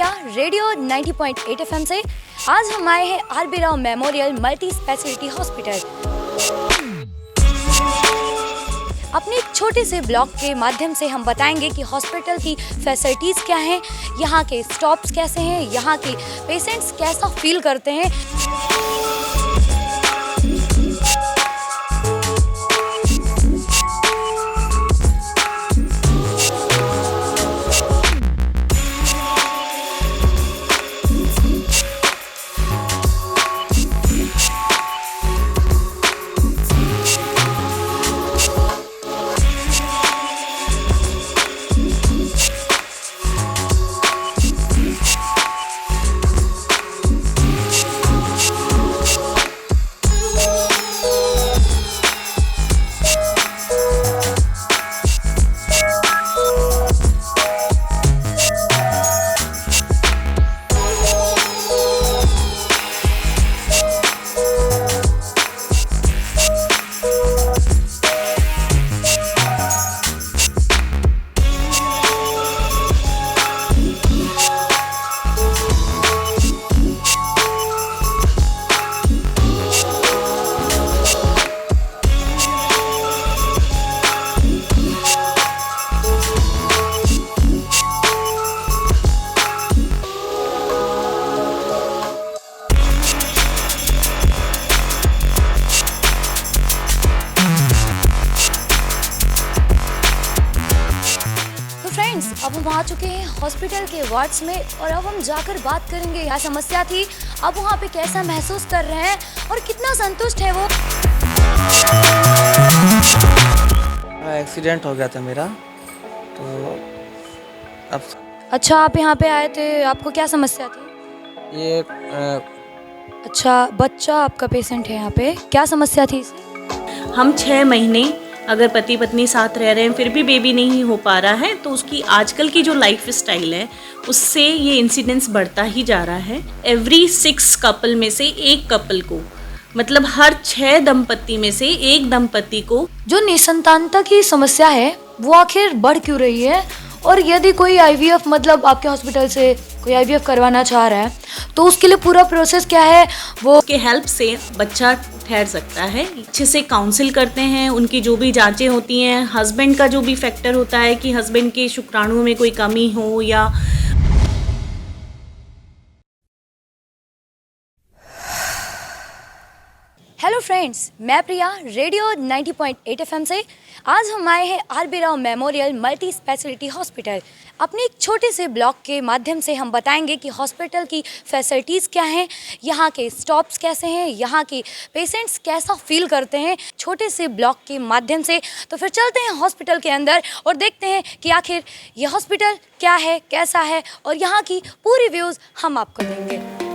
प्रिया radio 90.8 FM से। आज हम आए हैं R B Rao memorial multi speciality hospital. अपने एक छोटे से ब्लॉग के माध्यम से हम बताएंगे कि हॉस्पिटल की फैसिलिटीज़ क्या हैं, यहाँ के स्टॉप्स कैसे हैं, यहाँ के पेशेंट्स कैसा फील करते हैं। अब हम आ चुके हैं हॉस्पिटल के वार्ड्स में और अब हम जाकर बात करेंगे क्या समस्या थी, अब वहाँ पे कैसा महसूस कर रहे हैं और कितना संतुष्ट है वो। एक्सीडेंट हो गया था मेरा, तो अब अच्छा, आप यहाँ पे आए थे, आपको क्या समस्या थी? ये अच्छा, बच्चा आपका पेशेंट है यहाँ पे, क्या समस्या थी इसे? हम 6 महीने अगर पति पत्नी साथ रह रहे हैं फिर भी बेबी नहीं हो पा रहा है, तो उसकी आजकल की जो लाइफ स्टाइल है उससे ये इंसिडेंस बढ़ता ही जा रहा है। एवरी 6 कपल में से एक कपल को, मतलब हर 6 दंपति में से एक दंपति को जो निसंतानता की समस्या है वो आखिर बढ़ क्यों रही है, और यदि कोई आईवीएफ मतलब आपके हॉस्पिटल से कोई आईवीएफ करवाना चाह रहा है तो उसके लिए पूरा प्रोसेस क्या है, वो के हेल्प से बच्चा ठहर सकता है। अच्छे से काउंसिल करते हैं, उनकी जो भी जांचें होती हैं, हस्बैंड का जो भी फैक्टर होता है कि हस्बैंड के शुक्राणुओं में कोई कमी हो या हेलो फ्रेंड्स, मैं प्रिया रेडियो 90.8 एफएम से। आज हम आए हैं R B Rao memorial multi speciality hospital. अपने एक छोटे से ब्लॉग के माध्यम से हम बताएंगे कि हॉस्पिटल की फैसिलिटीज़ क्या हैं, यहाँ के स्टॉप्स कैसे हैं, यहाँ के पेशेंट्स कैसा फील करते हैं, छोटे से ब्लॉग के माध्यम से। तो फिर चलते हैं हॉस्पिटल के अंदर और देखते हैं कि आखिर ये हॉस्पिटल क्या है, कैसा है, और यहाँ की पूरी व्यूज़ हम आपको देंगे।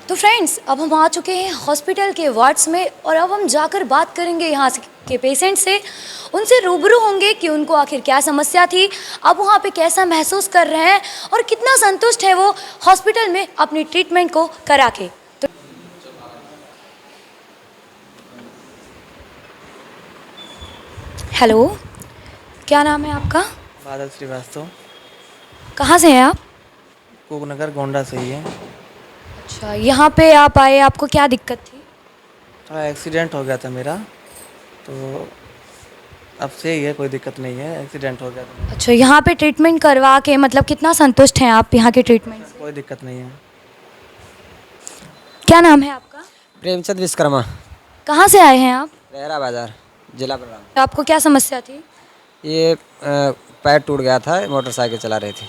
तो फ्रेंड्स, अब हम आ चुके हैं हॉस्पिटल के वार्ड्स में और अब हम जाकर बात करेंगे यहाँ के पेशेंट से, उनसे रूबरू होंगे कि उनको आखिर क्या समस्या थी, अब वहाँ पे कैसा महसूस कर रहे हैं और कितना संतुष्ट है वो हॉस्पिटल में अपनी ट्रीटमेंट को करा के। तो हेलो, क्या नाम है आपका? बादल श्रीवास्तव। कहाँ से हैं आप? कोकनगर गोंडा से ही है। अच्छा, यहाँ पे आप आए, आपको क्या दिक्कत थी? थोड़ा एक्सीडेंट हो गया था मेरा, तो अब से ही है, कोई दिक्कत नहीं है, एक्सीडेंट हो गया तो अच्छा, यहाँ पे ट्रीटमेंट करवा के मतलब कितना संतुष्ट हैं आप यहाँ के ट्रीटमेंट से? कोई दिक्कत नहीं है। क्या नाम है आपका? प्रेमचंद विश्वकर्मा, कहाँ से आए हैं आप? रेहरा बाजार, जिला बलराम। आपको क्या समस्या थी? ये पैर टूट गया था, मोटरसाइकिल चला रहे थे।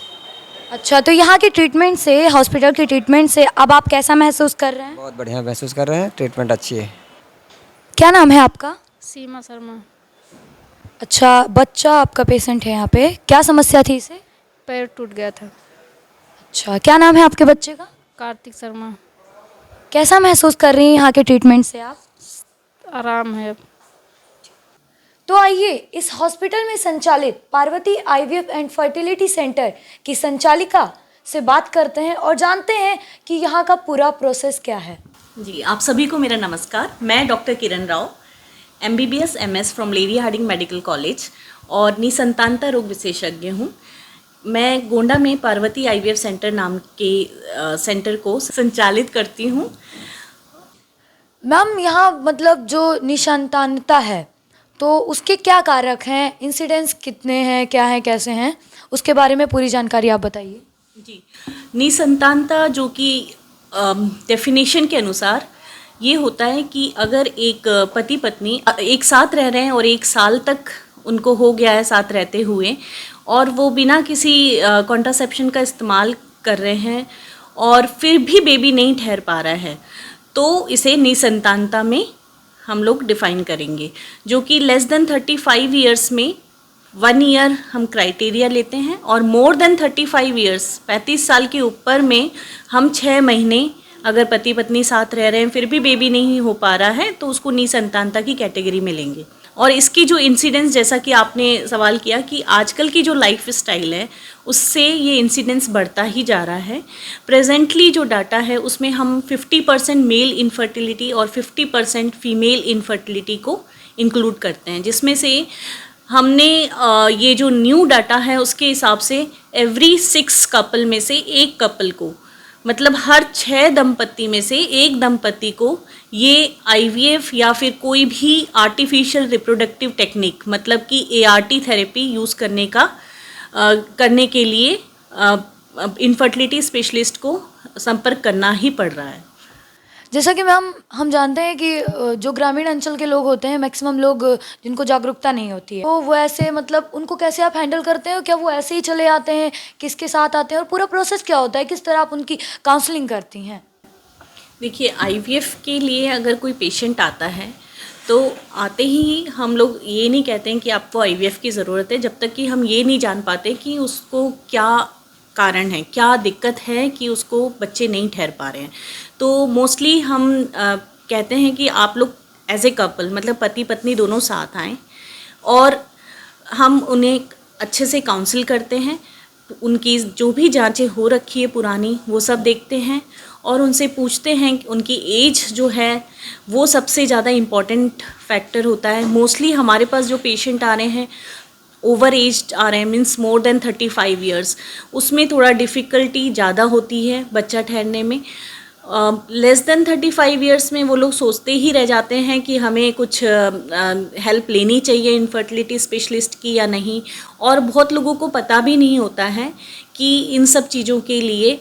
अच्छा, तो यहाँ के ट्रीटमेंट से, हॉस्पिटल के ट्रीटमेंट से अब आप कैसा महसूस कर रहे हैं? बहुत बढ़िया महसूस कर रहे हैं, ट्रीटमेंट अच्छी है। क्या नाम है आपका? सीमा शर्मा। अच्छा, बच्चा आपका पेशेंट है यहाँ पे, क्या समस्या थी इसे? पैर टूट गया था। अच्छा, क्या नाम है आपके बच्चे का? कार्तिक शर्मा। कैसा महसूस कर रही हैं यहाँ के ट्रीटमेंट से आप? आराम है अब। तो आइए इस हॉस्पिटल में संचालित Parvati IVF and fertility centre की संचालिका से बात करते हैं और जानते हैं कि यहाँ का पूरा प्रोसेस क्या है। जी, आप सभी को मेरा नमस्कार। मैं doctor Kiran Rao, MBBS MS from Lady Hardinge Medical College और निसंतानता रोग विशेषज्ञ हूँ। मैं गोंडा में पार्वती IVF सेंटर नाम के सेंटर को संचालित करती हूँ। मैम, यहाँ मतलब जो निसंतानता है तो उसके क्या कारक हैं, इंसिडेंस कितने हैं, क्या हैं, कैसे हैं, उसके बारे में पूरी जानकारी आप बताइए। जी, निसंतानता जो कि डेफिनेशन के अनुसार ये होता है कि अगर एक पति पत्नी एक साथ रह रहे हैं और 1 साल तक उनको हो गया है साथ रहते हुए और वो बिना किसी कॉन्ट्रासेप्शन का इस्तेमाल कर रहे हैं और फिर भी बेबी नहीं ठहर पा रहा है, तो इसे निसंतानता में हम लोग डिफ़ाइन करेंगे, जो कि लेस देन 35 ईयर्स में 1 ईयर हम क्राइटेरिया लेते हैं और मोर देन 35 ईयर्स 35 साल के ऊपर में हम 6 महीने अगर पति पत्नी साथ रह रहे हैं फिर भी बेबी नहीं हो पा रहा है तो उसको निसंतानता की कैटेगरी में लेंगे। और इसकी जो इंसिडेंस, जैसा कि आपने सवाल किया कि आजकल की जो लाइफ स्टाइल है उससे ये इंसिडेंस बढ़ता ही जा रहा है। प्रेजेंटली जो डाटा है उसमें हम 50% मेल इनफर्टिलिटी और 50% फीमेल इनफर्टिलिटी को इंक्लूड करते हैं, जिसमें से हमने ये जो न्यू डाटा है उसके हिसाब से एवरी 6 कपल में से एक कपल को, मतलब हर 6 दंपत्ति में से एक दंपत्ति को ये IVF या फिर कोई भी आर्टिफिशियल रिप्रोडक्टिव टेक्निक मतलब कि ART थेरेपी यूज़ करने के लिए इनफर्टिलिटी स्पेशलिस्ट को संपर्क करना ही पड़ रहा है। जैसा कि मैम हम जानते हैं कि जो ग्रामीण अंचल के लोग होते हैं, मैक्सिमम लोग जिनको जागरूकता नहीं होती है, तो वो ऐसे मतलब उनको कैसे आप हैंडल करते हो? क्या वो ऐसे ही चले आते हैं, किसके साथ आते हैं और पूरा प्रोसेस क्या होता है, किस तरह आप उनकी काउंसलिंग करती हैं? देखिए, IVF के लिए अगर कोई पेशेंट आता है तो आते ही हम लोग ये नहीं कहते हैं कि आपको IVF की ज़रूरत है जब तक कि हम ये नहीं जान पाते कि उसको क्या कारण है, क्या दिक्कत है कि उसको बच्चे नहीं ठहर पा रहे हैं। तो मोस्टली हम कहते हैं कि आप लोग एज ए कपल मतलब पति पत्नी दोनों साथ आएँ और हम उन्हें अच्छे से काउंसिल करते हैं, उनकी जो भी जांचें हो रखी है पुरानी वो सब देखते हैं और उनसे पूछते हैं कि उनकी एज जो है वो सबसे ज़्यादा इम्पॉर्टेंट फैक्टर होता है। मोस्टली हमारे पास जो पेशेंट आ रहे हैं ओवर एज आ रहे हैं, मीन्स मोर देन 35 ईयर्स, उसमें थोड़ा डिफ़िकल्टी ज़्यादा होती है बच्चा ठहरने में। लेस देन 35 ईयर्स में वो लोग सोचते ही रह जाते हैं कि हमें कुछ हेल्प लेनी चाहिए इनफर्टिलिटी स्पेशलिस्ट की या नहीं, और बहुत लोगों को पता भी नहीं होता है कि इन सब चीज़ों के लिए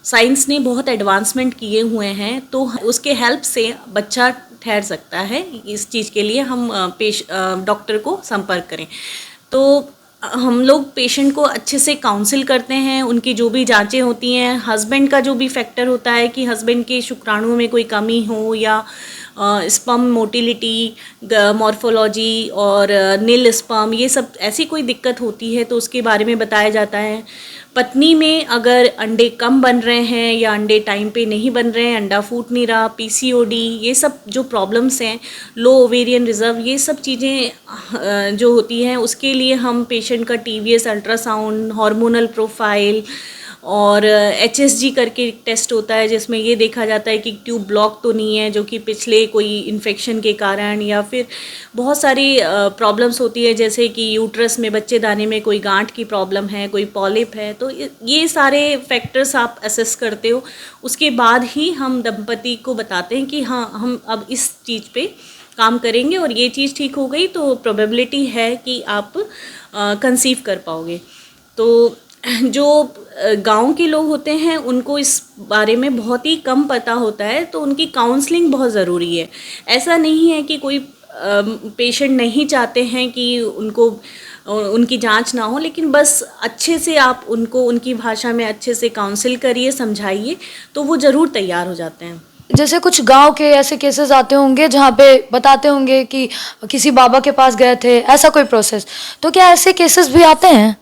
साइंस ने बहुत एडवांसमेंट किए हुए हैं, तो उसके हेल्प से बच्चा ठहर सकता है। इस चीज़ के लिए हम डॉक्टर को संपर्क करें। तो हम लोग पेशेंट को अच्छे से काउंसिल करते हैं, उनकी जो भी जांचें होती हैं, हस्बैंड का जो भी फैक्टर होता है कि हस्बैंड के शुक्राणुओं में कोई कमी हो या स्पर्म मोटिलिटी, मॉर्फोलॉजी और नील स्पर्म, ये सब ऐसी कोई दिक्कत होती है तो उसके बारे में बताया जाता है। पत्नी में अगर अंडे कम बन रहे हैं या अंडे टाइम पे नहीं बन रहे हैं, अंडा फूट नहीं रहा, PCOD, ये सब जो प्रॉब्लम्स हैं, लो ओवेरियन रिजर्व, ये सब चीज़ें जो होती हैं उसके लिए हम पेशेंट का TVS अल्ट्रासाउंड, हार्मोनल प्रोफाइल और HSG करके एक टेस्ट होता है जिसमें ये देखा जाता है कि ट्यूब ब्लॉक तो नहीं है जो कि पिछले कोई इन्फेक्शन के कारण, या फिर बहुत सारी प्रॉब्लम्स होती है जैसे कि यूट्रस में बच्चेदानी में कोई गांठ की प्रॉब्लम है, कोई पॉलिप है। तो ये सारे फैक्टर्स आप असेस करते हो, उसके बाद ही हम दंपति को बताते हैं कि हाँ, हम अब इस चीज़ पे काम करेंगे और ये चीज़ ठीक हो गई तो प्रोबेबिलिटी है कि आप कंसीव कर पाओगे। तो जो गांव के लोग होते हैं उनको इस बारे में बहुत ही कम पता होता है, तो उनकी काउंसलिंग बहुत ज़रूरी है। ऐसा नहीं है कि कोई पेशेंट नहीं चाहते हैं कि उनको उनकी जांच ना हो, लेकिन बस अच्छे से आप उनको उनकी भाषा में अच्छे से काउंसिल करिए, समझाइए, तो वो ज़रूर तैयार हो जाते हैं। जैसे कुछ गांव के ऐसे केसेस आते होंगे जहाँ पे बताते होंगे कि किसी बाबा के पास गए थे, ऐसा कोई प्रोसेस, तो क्या ऐसे केसेस भी आते हैं?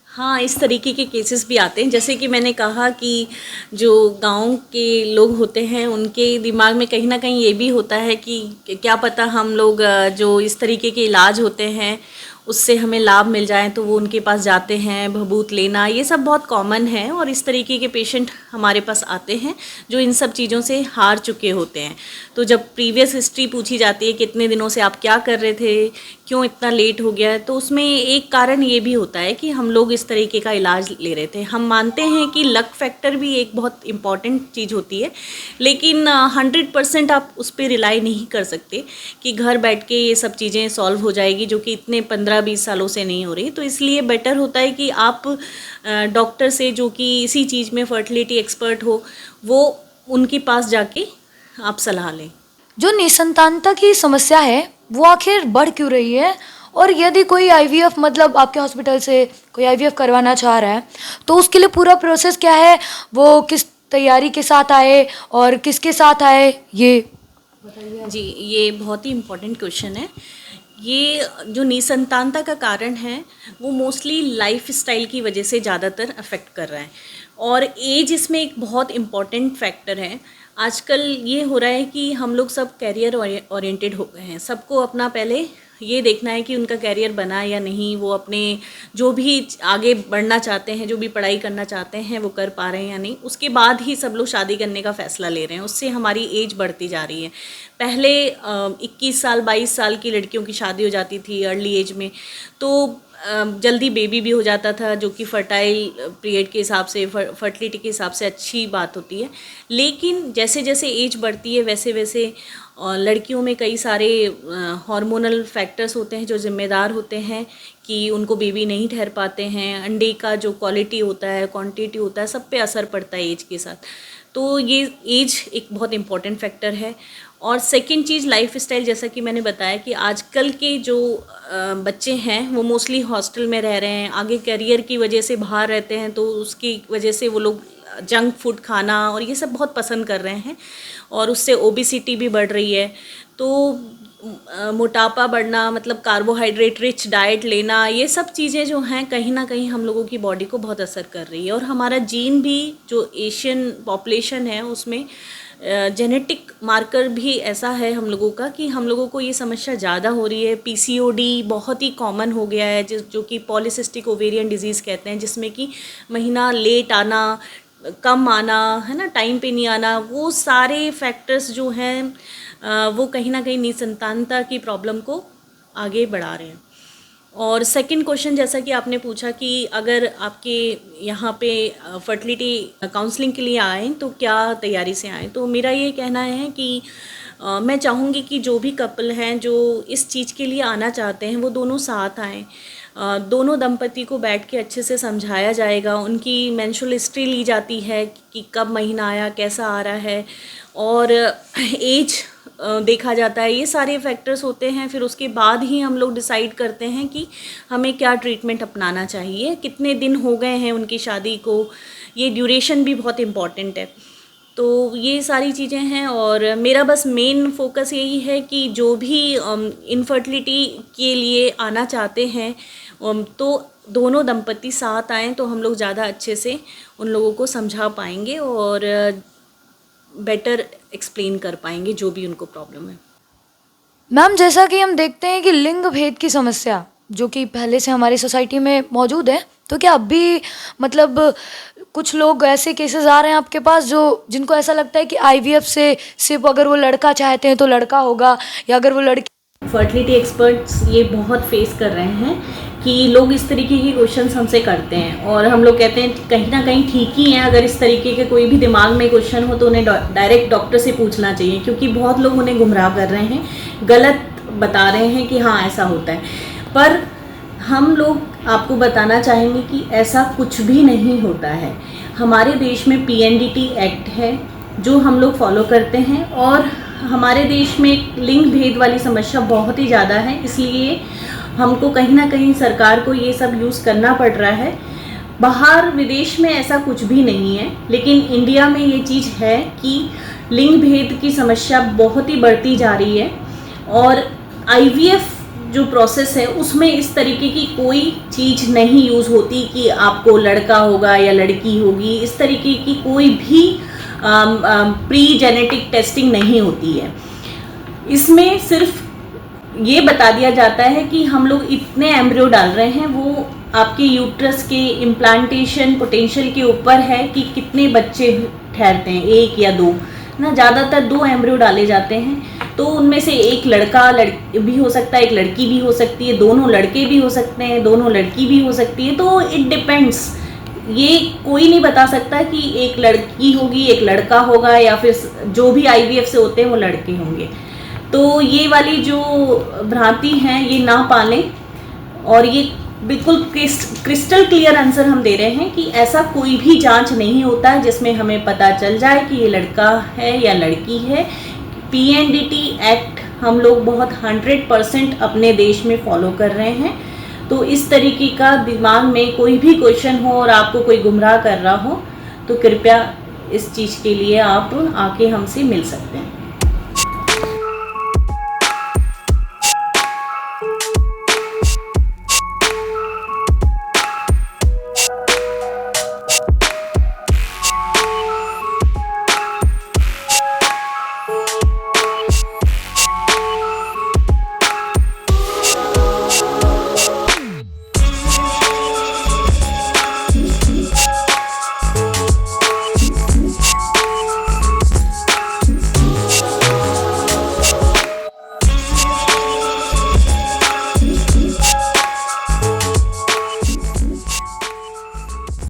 हाँ, इस तरीके के केसेस भी आते हैं। जैसे कि मैंने कहा कि जो गांव के लोग होते हैं उनके दिमाग में कहीं ना कहीं ये भी होता है कि क्या पता हम लोग जो इस तरीके के इलाज होते हैं उससे हमें लाभ मिल जाए, तो वो उनके पास जाते हैं। भभूत लेना ये सब बहुत कॉमन है और इस तरीके के पेशेंट हमारे पास आते हैं जो इन सब चीज़ों से हार चुके होते हैं। तो जब प्रीवियस हिस्ट्री पूछी जाती है, कितने दिनों से आप क्या कर रहे थे, क्यों इतना लेट हो गया है, तो उसमें एक कारण ये भी होता है कि हम लोग इस तरीके का इलाज ले रहे थे। हम मानते हैं कि लक फैक्टर भी एक बहुत इम्पॉर्टेंट चीज़ होती है, लेकिन 100% आप उस पर रिलाई नहीं कर सकते कि घर बैठ के ये सब चीज़ें सॉल्व हो जाएगी, जो कि इतने 15-20 सालों से नहीं हो रही। तो इसलिए बेटर होता है कि आप डॉक्टर से, जो कि इसी चीज़ में फर्टिलिटी एक्सपर्ट हो, वो उनके पास जाके आप सलाह लें। जो निसंतानता की समस्या है वो आखिर बढ़ क्यों रही है, और यदि कोई आईवीएफ मतलब आपके हॉस्पिटल से कोई आईवीएफ करवाना चाह रहा है तो उसके लिए पूरा प्रोसेस क्या है, वो किस तैयारी के साथ आए और किसके साथ आए, ये जी, ये बहुत ही इम्पोर्टेंट क्वेश्चन है। ये जो निसंतानता का कारण है वो मोस्टली लाइफ स्टाइल की वजह से ज़्यादातर अफेक्ट कर रहा है, और एज इसमें एक बहुत इम्पॉर्टेंट फैक्टर है। आजकल ये हो रहा है कि हम लोग सब कैरियर ओरिएंटेड हो गए हैं। सबको अपना पहले ये देखना है कि उनका कैरियर बना या नहीं, वो अपने जो भी आगे बढ़ना चाहते हैं, जो भी पढ़ाई करना चाहते हैं, वो कर पा रहे हैं या नहीं, उसके बाद ही सब लोग शादी करने का फ़ैसला ले रहे हैं। उससे हमारी एज बढ़ती जा रही है। पहले 21 साल 22 साल की लड़कियों की शादी हो जाती थी अर्ली एज में, तो जल्दी बेबी भी हो जाता था, जो कि फर्टाइल पीरियड के हिसाब से, फर्टिलिटी के हिसाब से अच्छी बात होती है। लेकिन जैसे जैसे एज बढ़ती है वैसे वैसे लड़कियों में कई सारे हार्मोनल फैक्टर्स होते हैं जो ज़िम्मेदार होते हैं कि उनको बेबी नहीं ठहर पाते हैं। अंडे का जो क्वालिटी होता है, क्वांटिटी होता है, सब पे असर पड़ता है एज के साथ। तो ये एज एक बहुत इम्पॉर्टेंट फैक्टर है। और सेकंड चीज़ लाइफ स्टाइल, जैसा कि मैंने बताया कि आजकल के जो बच्चे हैं वो मोस्टली हॉस्टल में रह रहे हैं, आगे करियर की वजह से बाहर रहते हैं, तो उसकी वजह से वो लोग जंक फूड खाना और ये सब बहुत पसंद कर रहे हैं, और उससे ओबेसिटी भी बढ़ रही है। तो मोटापा बढ़ना, मतलब कार्बोहाइड्रेट रिच डाइट लेना, ये सब चीज़ें जो हैं कहीं ना कहीं हम लोगों की बॉडी को बहुत असर कर रही है। और हमारा जीन भी, जो एशियन पॉपुलेशन है उसमें जेनेटिक मार्कर भी ऐसा है हम लोगों का कि हम लोगों को ये समस्या ज़्यादा हो रही है। पीसीओडी बहुत ही कॉमन हो गया है, जो कि पॉलीसिस्टिक ओवेरियन डिजीज़ कहते हैं, जिसमें कि महीना लेट आना, कम आना, है ना, टाइम पे नहीं आना, वो सारे फैक्टर्स जो हैं वो कहीं ना कहीं निसंतानता की प्रॉब्लम को आगे बढ़ा रहे हैं। और सेकंड क्वेश्चन, जैसा कि आपने पूछा कि अगर आपके यहाँ पे फर्टिलिटी काउंसलिंग के लिए आएँ तो क्या तैयारी से आएँ, तो मेरा ये कहना है कि मैं चाहूँगी कि जो भी कपल हैं जो इस चीज़ के लिए आना चाहते हैं वो दोनों साथ आएँ। दोनों दंपति को बैठ के अच्छे से समझाया जाएगा, उनकी मेंस्ट्रुअल हिस्ट्री ली जाती है कि कब महीना आया, कैसा आ रहा है, और एज देखा जाता है। ये सारे फैक्टर्स होते हैं। फिर उसके बाद ही हम लोग डिसाइड करते हैं कि हमें क्या ट्रीटमेंट अपनाना चाहिए, कितने दिन हो गए हैं उनकी शादी को, ये ड्यूरेशन भी बहुत इम्पॉर्टेंट है। तो ये सारी चीज़ें हैं, और मेरा बस मेन फोकस यही है कि जो भी इनफर्टिलिटी के लिए आना चाहते हैं तो दोनों दंपति साथ आएँ, तो हम लोग ज़्यादा अच्छे से उन लोगों को समझा पाएंगे और बेटर एक्सप्लेन कर पाएंगे जो भी उनको प्रॉब्लम है। मैम, जैसा कि हम देखते हैं कि लिंग भेद की समस्या जो कि पहले से हमारी सोसाइटी में मौजूद है, तो क्या अब भी मतलब कुछ लोग ऐसे केसेस आ रहे हैं आपके पास जो जिनको ऐसा लगता है कि आईवीएफ से सिर्फ अगर वो लड़का चाहते हैं तो लड़का होगा, या अगर वो लड़की फर्टिलिटी एक्सपर्ट्स ये बहुत फेस कर रहे हैं कि लोग इस तरीके के क्वेश्चंस हमसे करते हैं और हम लोग कहते हैं कहीं ना कहीं ठीक ही है। अगर इस तरीके के कोई भी दिमाग में क्वेश्चन हो तो उन्हें डायरेक्ट डॉक्टर से पूछना चाहिए, क्योंकि बहुत लोग उन्हें गुमराह कर रहे हैं, गलत बता रहे हैं कि हाँ ऐसा होता है। पर हम लोग आपको बताना चाहेंगे कि ऐसा कुछ भी नहीं होता है। हमारे देश में PNDT एक्ट है जो हम लोग फॉलो करते हैं और हमारे देश में लिंग भेद वाली समस्या बहुत ही ज़्यादा है, इसलिए हमको कहीं ना कहीं सरकार को ये सब यूज़ करना पड़ रहा है। बाहर विदेश में ऐसा कुछ भी नहीं है, लेकिन इंडिया में ये चीज़ है कि लिंग भेद की समस्या बहुत ही बढ़ती जा रही है और IVF जो प्रोसेस है उसमें इस तरीके की कोई चीज़ नहीं यूज़ होती कि आपको लड़का होगा या लड़की होगी, इस तरीके की कोई भी प्री जेनेटिक टेस्टिंग नहीं होती है। इसमें सिर्फ ये बता दिया जाता है कि हम लोग इतने एम्ब्रियो डाल रहे हैं, वो आपके यूट्रस के इम्प्लांटेशन पोटेंशियल के ऊपर है कि कितने बच्चे ठहरते हैं, 1 या 2 ना, ज़्यादातर 2 एम्ब्रियो डाले जाते हैं, तो उनमें से एक लड़का भी हो सकता है, एक लड़की भी हो सकती है, दोनों लड़के भी हो सकते हैं, दोनों लड़की भी हो सकती है। तो इट डिपेंड्स, ये कोई नहीं बता सकता कि एक लड़की होगी एक लड़का होगा या फिर जो भी IVF से होते हैं वो लड़के होंगे। तो ये वाली जो भ्रांति हैं ये ना पालें और ये बिल्कुल क्रिस्टल क्लियर आंसर हम दे रहे हैं कि ऐसा कोई भी जांच नहीं होता है जिसमें हमें पता चल जाए कि ये लड़का है या लड़की है। PNDT एक्ट हम लोग बहुत 100% अपने देश में फॉलो कर रहे हैं। तो इस तरीके का दिमाग में कोई भी क्वेश्चन हो और आपको कोई गुमराह कर रहा हो तो कृपया इस चीज़ के लिए आप आके हमसे मिल सकते हैं।